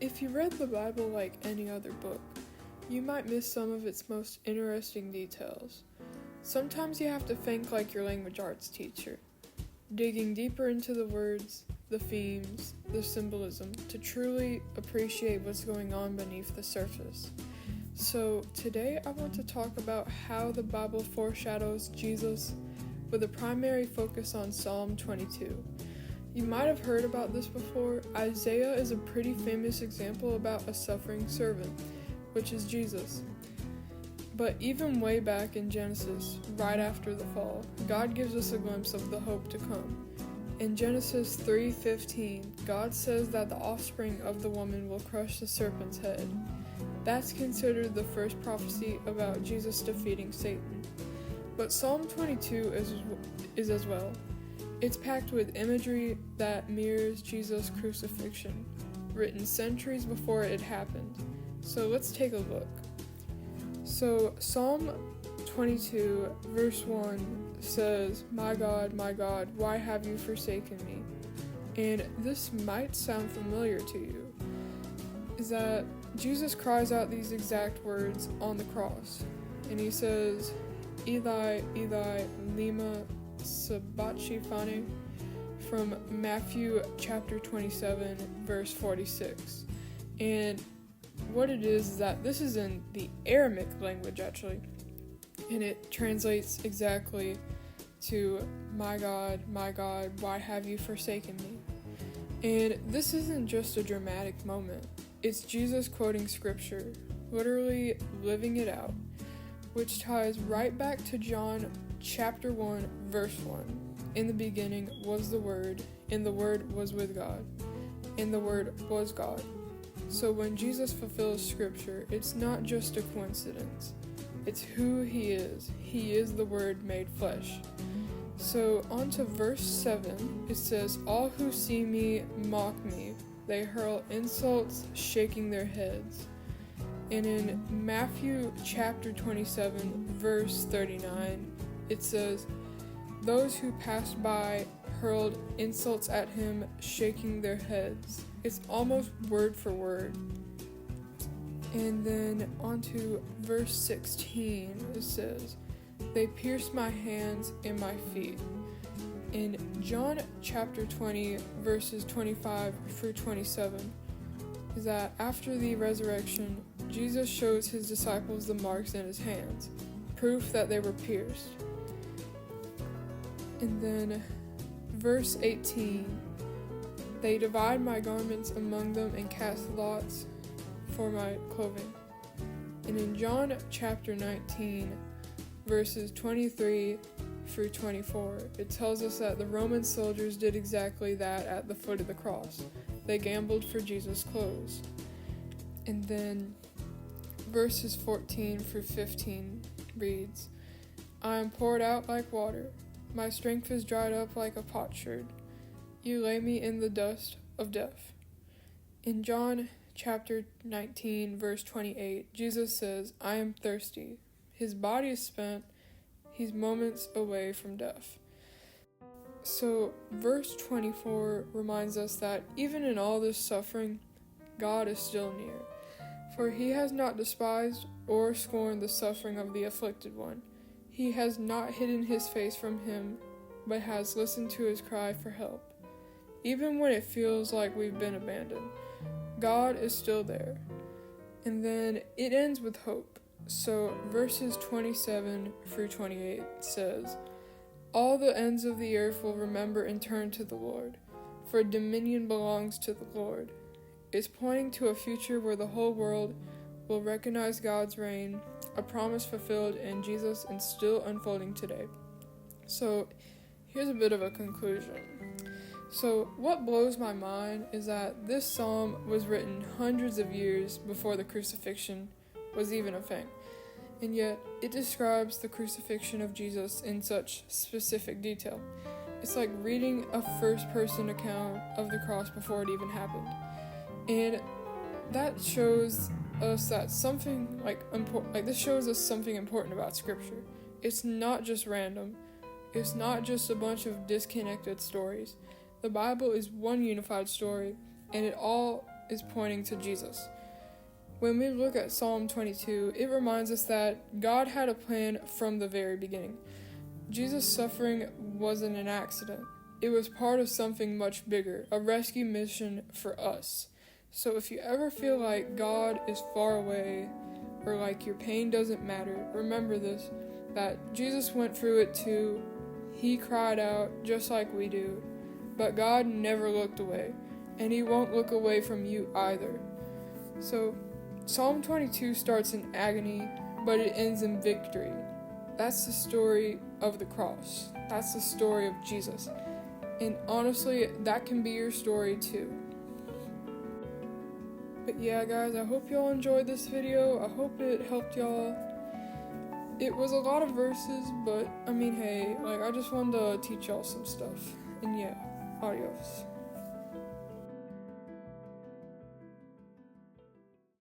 If you read the Bible like any other book, you might miss some of its most interesting details. Sometimes you have to think like your language arts teacher, digging deeper into the words, the themes, the symbolism, to truly appreciate what's going on beneath the surface. So today I want to talk about how the Bible foreshadows Jesus with a primary focus on Psalm 22. You might have heard about this before. Isaiah is a pretty famous example about a suffering servant, which is Jesus. But even way back in Genesis, right after the fall, God gives us a glimpse of the hope to come. In Genesis 3:15, God says that the offspring of the woman will crush the serpent's head. That's considered the first prophecy about Jesus defeating Satan. But Psalm 22 is as well. It's packed with imagery that mirrors Jesus' crucifixion, written centuries before it happened. So let's take a look. So Psalm 22 verse 1 says, my God, why have you forsaken me?" And this might sound familiar to you, is that Jesus cries out these exact words on the cross, and he says, "Eli, Eli, lema sabachthani," from Matthew chapter 27 verse 46. And what it is that this is in the Aramaic language actually, and it translates exactly to my God, why have you forsaken me?" And this isn't just a dramatic moment, it's Jesus quoting scripture, literally living it out, which ties right back to John chapter 1 verse 1. "In the beginning was the Word, and the Word was with God, and the Word was God." So when Jesus fulfills scripture, it's not just a coincidence. It's who he is. He is the Word made flesh. So on to verse 7, it says, "All who see me mock me. They hurl insults, shaking their heads." And in Matthew chapter 27 verse 39, it says, "Those who passed by hurled insults at him, shaking their heads." It's almost word for word. And then on to verse 16, it says, "They pierced my hands and my feet." In John chapter 20 verses 25 through 27, is that after the resurrection, Jesus shows his disciples the marks in his hands, proof that they were pierced. And then verse 18, "They divide my garments among them and cast lots for my clothing." And in John chapter 19 verses 23 through 24, it tells us that the Roman soldiers did exactly that at the foot of the cross. They gambled for Jesus' clothes. And then verses 14 through 15 reads, "I am poured out like water. My strength is dried up like a potsherd. You lay me in the dust of death." In John chapter 19 verse 28, Jesus says, "I am thirsty." His body is spent. He's moments away from death. So verse 24 reminds us that even in all this suffering, God is still near. "For he has not despised or scorned the suffering of the afflicted one. He has not hidden his face from him, but has listened to his cry for help." Even when it feels like we've been abandoned, God is still there. And then it ends with hope. So verses 27 through 28 says, "All the ends of the earth will remember and turn to the Lord, for dominion belongs to the Lord." It's pointing to a future where the whole world will recognize God's reign, a promise fulfilled in Jesus and still unfolding today. So here's a bit of a conclusion. So what blows my mind is that this psalm was written hundreds of years before the crucifixion was even a thing, and yet it describes the crucifixion of Jesus in such specific detail. It's like reading a first-person account of the cross before it even happened, and that shows us that this shows us something important about Scripture. It's not just random. It's not just a bunch of disconnected stories. The Bible is one unified story, and it all is pointing to Jesus. When we look at Psalm 22, it reminds us that God had a plan from the very beginning. Jesus' suffering wasn't an accident. It was part of something much bigger, a rescue mission for us. So if you ever feel like God is far away, or like your pain doesn't matter, remember this, that Jesus went through it too. He cried out just like we do, but God never looked away, and He won't look away from you either. So Psalm 22 starts in agony, but it ends in victory. That's the story of the cross. That's the story of Jesus. And honestly, that can be your story too. But yeah, guys, I hope y'all enjoyed this video. I hope it helped y'all. It was a lot of verses, but I mean, hey, I just wanted to teach y'all some stuff. And yeah, adios.